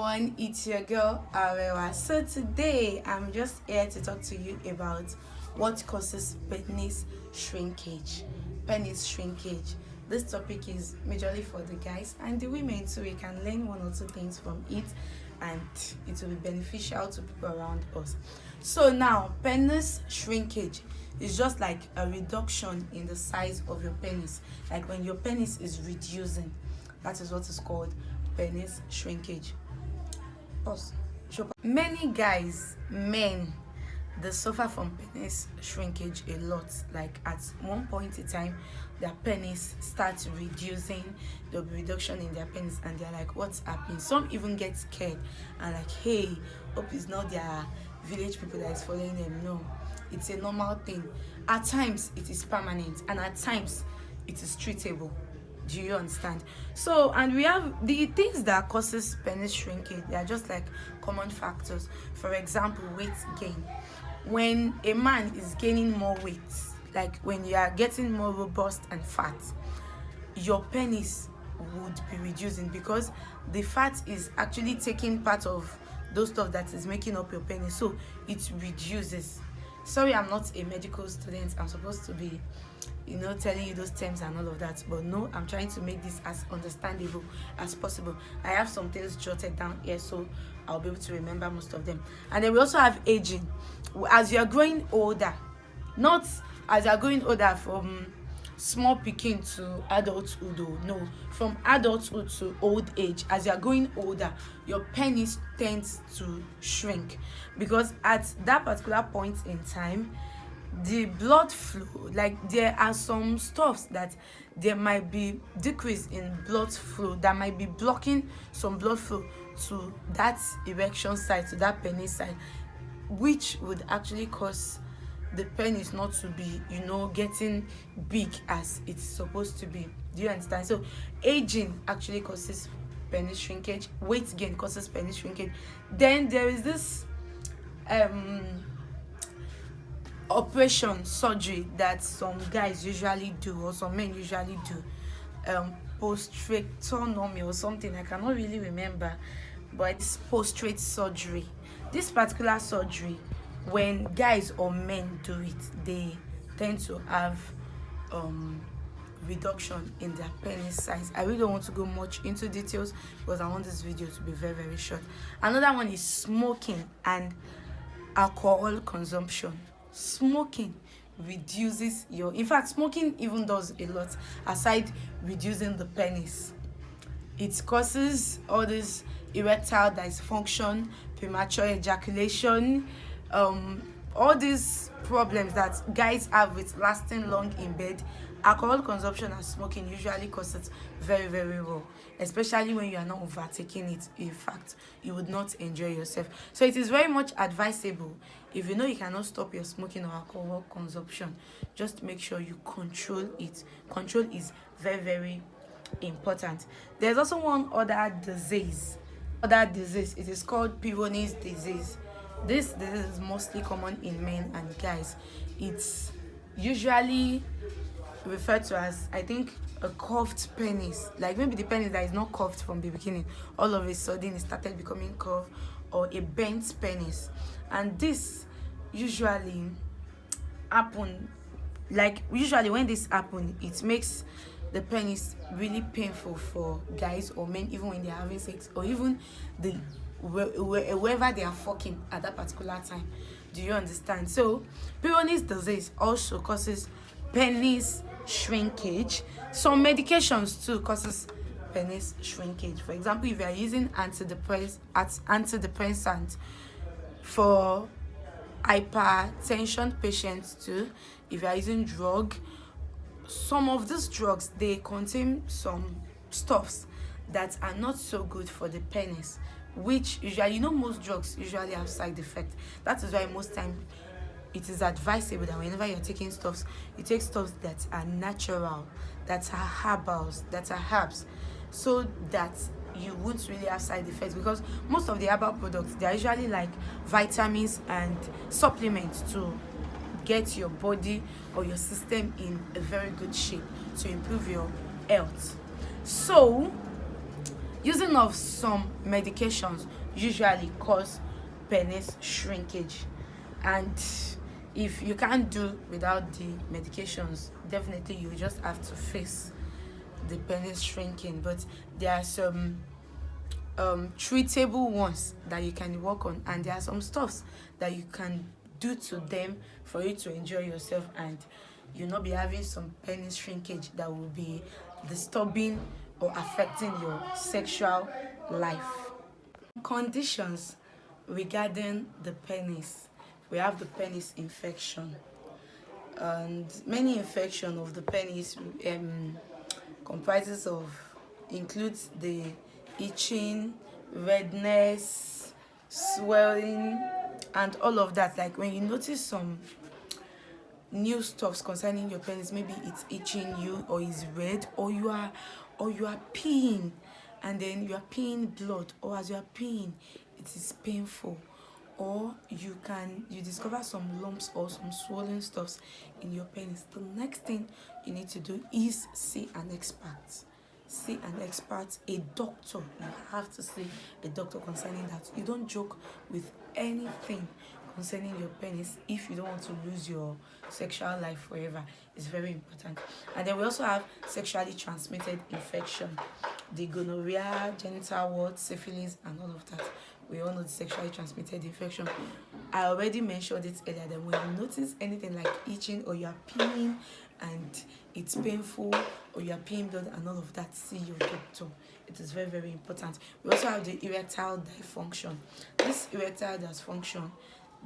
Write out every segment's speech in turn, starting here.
One, it's your girl Arewa. So today I'm just here to talk to you about what causes penis shrinkage. Penis shrinkage. This topic is majorly for the guys and the women, so we can learn one or two things from it, and it will be beneficial to people around us. So now, penis shrinkage is just like a reduction in the size of your penis, like when your penis is reducing. That is what is called penis shrinkage. Pause. Many guys, men, they suffer from penis shrinkage a lot. Like at one point in time, their penis starts reducing, there'll be reduction in their penis, and they're like, what's happening? Some even get scared and like, hey, hope it's not their village people that is following them. No, it's a normal thing. At times it is permanent, and at times it is treatable. Do you understand? So, and we have the things that causes penis shrinkage. They are just like common factors. For example, weight gain. When a man is gaining more weight, like when you are getting more robust and fat, your penis would be reducing because the fat is actually taking part of those stuff that is making up your penis, so it reduces. Sorry, I'm not a medical student. I'm supposed to be telling you those terms and all of that, but no, I'm trying to make this as understandable as possible. I have some things jotted down here, so I'll be able to remember most of them. And then we also have aging. As you're growing older, not as you're growing older from small picking to adulthood, no, from adulthood to old age. As you're going older, your penis tends to shrink because at that particular point in time, the blood flow, like there are some stuffs that there might be decrease in blood flow that might be blocking some blood flow to that erection side, to that penis side, which would actually cause the penis not to be getting big as it's supposed to be. Do you understand? So aging actually causes penis shrinkage. Weight gain causes penis shrinkage. Then there is this operation surgery that some guys usually do, or some men usually do, post-tractonomy or something. I cannot really remember, but it's post-trate surgery. This particular surgery, when guys or men do it, they tend to have reduction in their penis size. I really don't want to go much into details because I want this video to be very, very short. Another one is smoking and alcohol consumption. Smoking reduces in fact, smoking even does a lot aside reducing the penis. It causes all this erectile dysfunction, premature ejaculation, all these problems that guys have with lasting long in bed. Alcohol consumption and smoking usually cause it very, very well, especially when you are not overtaking it. In fact, you would not enjoy yourself. So it is very much advisable, if you know you cannot stop your smoking or alcohol consumption, just make sure you control it. Control is very, very important. There's also one other disease. It is called Pivoni's disease. This disease is mostly common in men and guys. It's usually referred to as, I think, a curved penis. Like maybe the penis that is not curved from the beginning, all of a sudden it started becoming curved, or a bent penis. And this usually happen, like usually when this happen, it makes the penis really painful for guys or men, even when they're having sex, or even wherever they are fucking at that particular time. Do you understand? So Pivoni's disease also causes penis shrinkage. Some medications too causes penis shrinkage. For example, if you are using antidepressant for hypertension patients too, if you are using drug, some of these drugs, they contain some stuffs that are not so good for the penis, which usually, most drugs usually have side effects. That is why most time it is advisable that whenever you're taking stuffs, you take stuffs that are natural, that are herbals, that are herbs, so that you won't really have side effects. Because most of the herbal products, they are usually like vitamins and supplements to get your body or your system in a very good shape to improve your health. So Using of some medications usually cause penis shrinkage, and if you can't do without the medications, definitely you just have to face the penis shrinking. But there are some treatable ones that you can work on, and there are some stuffs that you can do to them for you to enjoy yourself, and you'll not be having some penis shrinkage that will be disturbing or affecting your sexual life. Conditions regarding the penis: we have the penis infection, and many infection of the penis comprises of includes the itching, redness, swelling, and all of that. Like when you notice some new stuffs concerning your penis, maybe it's itching you, or it's red, or you are peeing, and then you are peeing blood, or as you are peeing it is painful, or you discover some lumps or some swollen stuffs in your penis, the next thing you need to do is see an expert. A doctor. You have to see a doctor concerning that. You don't joke with anything concerning your penis if you don't want to lose your sexual life forever. It's very important. And then we also have sexually transmitted infection, the gonorrhea, genital warts, syphilis, and all of that. We all know the sexually transmitted infection. I already mentioned it earlier that when you notice anything like itching, or you are peeing and it's painful, or you are peeing blood and all of that, see your doctor. It is very, very important. We also have the erectile dysfunction. This erectile dysfunction,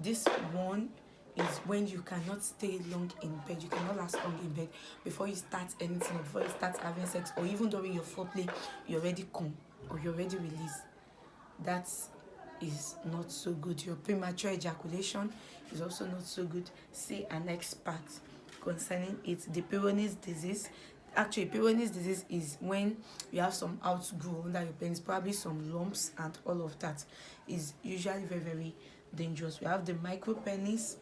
this one is when you cannot stay long in bed. You cannot last long in bed before you start anything, before you start having sex, or even during your foreplay, you already come or you already release. That is not so good. Your premature ejaculation is also not so good. See an expert concerning it. The Pivoni's disease. Actually, Pivoni's disease is when you have some outgrowth under your penis, probably some lumps and all of that. Is usually very, very dangerous. We have the micropenis,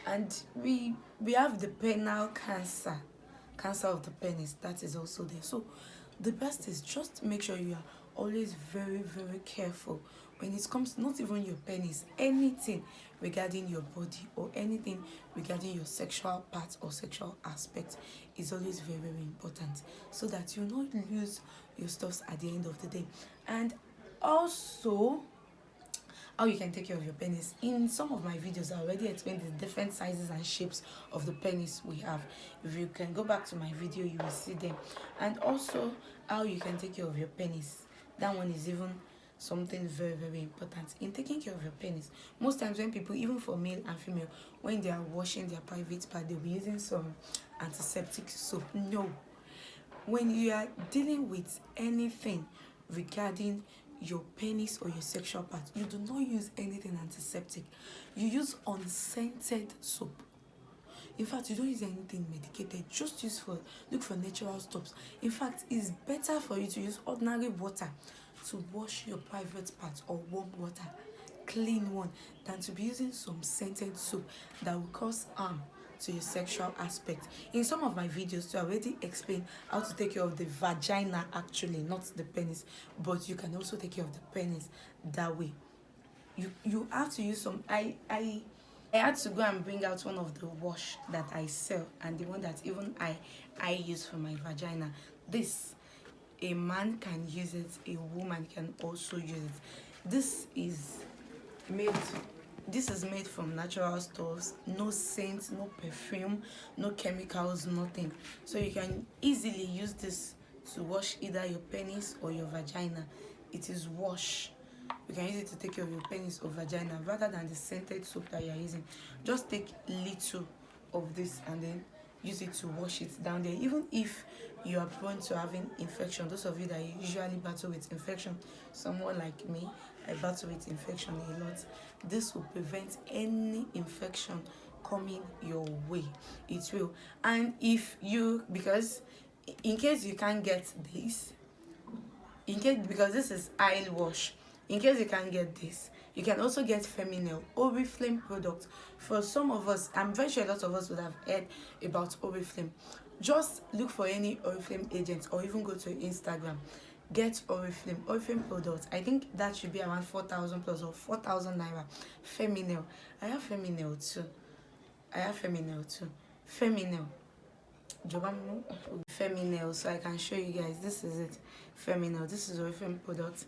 and we have the penile cancer of the penis. That is also there. So the best is just make sure you are always very, very careful when it comes to not even your penis, anything regarding your body or anything regarding your sexual part or sexual aspect is always very, very important, so that you not lose your stuffs at the end of the day. And also, how you can take care of your penis. In some of my videos, I already explained the different sizes and shapes of the penis we have. If you can go back to my video, you will see them. And also, how you can take care of your penis. That one is even something very, very important in taking care of your penis. Most times when people, even for male and female, when they are washing their private part, they'll be using some antiseptic soap. No. When you are dealing with anything regarding your penis or your sexual part, you do not use anything antiseptic. You use unscented soap. In fact, you don't use anything medicated. Just look for natural stuffs. In fact, it's better for you to use ordinary water to wash your private part, or warm water, clean one, than to be using some scented soap that will cause harm to your sexual aspect. In some of my videos, I already explained how to take care of the vagina, actually, not the penis, but you can also take care of the penis that way. You have to use some. I had to go and bring out one of the wash that I sell, and the one that even I use for my vagina. This, a man can use it, a woman can also use it. This is made from natural stuffs, no scent, no perfume, no chemicals, nothing. So you can easily use this to wash either your penis or your vagina. It is wash. You can use it to take care of your penis or vagina rather than the scented soap that you are using. Just take little of this and then use it to wash it down there. Even if you are prone to having infection, those of you that usually battle with infection, someone like me, I battle with infection a lot, this will prevent any infection coming your way. It will. And because in case you can't get this, because this is oil wash, in case you can't get this, you can also get Feminel Oriflame product. For some of us, I'm very sure a lot of us would have heard about Oriflame. Just look for any Oriflame agent, or even go to Instagram. get Oriflame products. I think that should be around 4,000 plus or 4,000 naira. Feminine, I have feminine too. Feminine, feminine. So I can show you guys. This is it. Feminine. This is Oriflame product.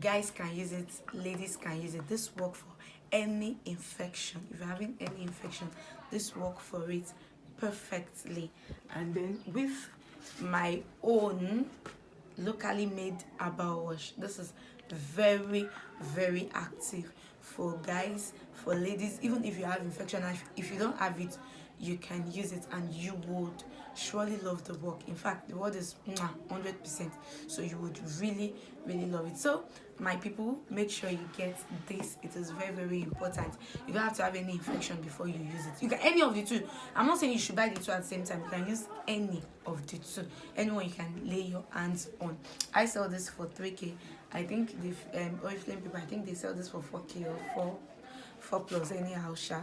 Guys can use it, ladies can use it. This work for any infection. If you're having any infection, this work for it perfectly. And then with my own locally made herbal wash, this is very, very active for guys, for ladies. Even if you have infection, if you don't have it, you can use it and you would surely love the work. In fact, the word is 100%, so you would really, really love it. So my people, make sure you get this. It is very, very important. You don't have to have any infection before you use it. You can any of the two. I'm not saying you should buy the two at the same time. You can use any of the two, anyone you can lay your hands on. I sell this for 3K. I think the Oriflame people, I think they sell this for 4K or 4 plus anyhow, sha.